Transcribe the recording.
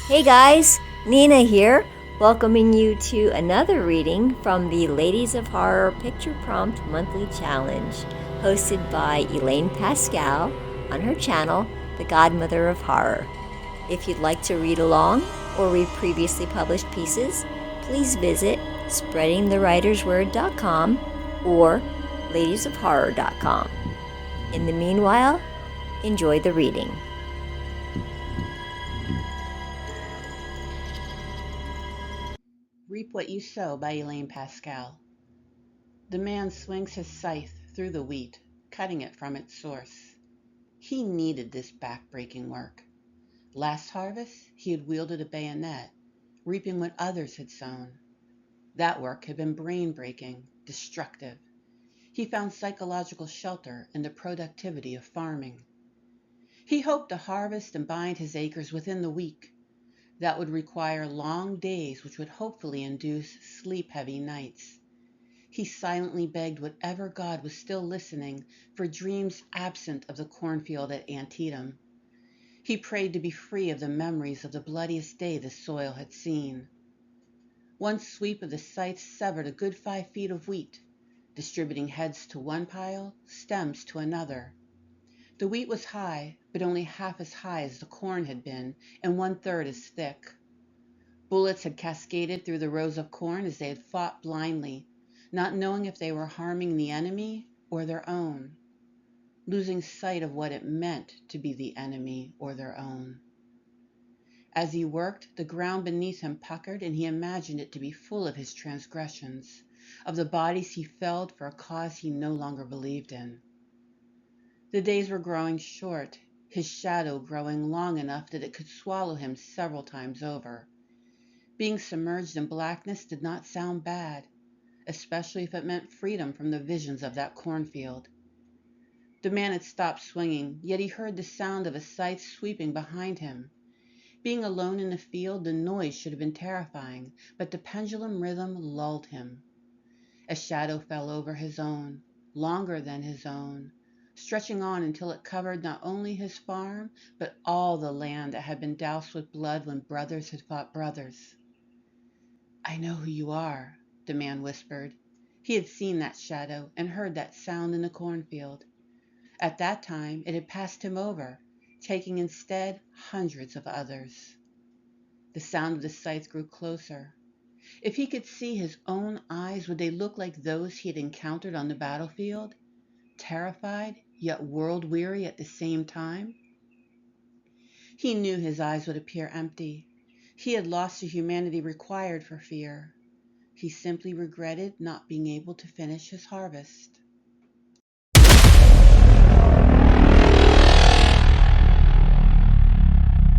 Hey guys, Nina here, welcoming you to another reading from the Ladies of Horror Picture Prompt Monthly Challenge, hosted by Elaine Pascale on her channel, The Godmother of Horror. If you'd like to read along or read previously published pieces, please visit spreadingthewritersword.com or ladiesofhorror.com. In the meanwhile, enjoy the reading. Reap What You Sow by Elaine Pascale. The man swings his scythe through the wheat, cutting it from its source. He needed this back-breaking work. Last harvest, he had wielded a bayonet, reaping what others had sown. That work had been brain-breaking, destructive. He found psychological shelter in the productivity of farming. He hoped to harvest and bind his acres within the week. That would require long days which would hopefully induce sleep-heavy nights. He silently begged whatever god was still listening for dreams absent of the cornfield at Antietam. He prayed to be free of the memories of the bloodiest day the soil had seen. One sweep of the scythe severed a good 5 feet of wheat, distributing heads to one pile, stems to another. The wheat was high, but only half as high as the corn had been, and 1/3 as thick. Bullets had cascaded through the rows of corn as they had fought blindly, not knowing if they were harming the enemy or their own, losing sight of what it meant to be the enemy or their own. As he worked, the ground beneath him puckered, and he imagined it to be full of his transgressions, of the bodies he felled for a cause he no longer believed in. The days were growing short, his shadow growing long enough that it could swallow him several times over. Being submerged in blackness did not sound bad, especially if it meant freedom from the visions of that cornfield. The man had stopped swinging, yet he heard the sound of a scythe sweeping behind him. Being alone in the field, the noise should have been terrifying, but the pendulum rhythm lulled him. A shadow fell over his own, longer than his own, stretching on until it covered not only his farm, but all the land that had been doused with blood when brothers had fought brothers. "I know who you are," the man whispered. He had seen that shadow and heard that sound in the cornfield. At that time it had passed him over, taking instead hundreds of others. The sound of the scythe grew closer. If he could see his own eyes, would they look like those he had encountered on the battlefield? Terrified, yet world-weary at the same time? He knew his eyes would appear empty. He had lost the humanity required for fear. He simply regretted not being able to finish his harvest.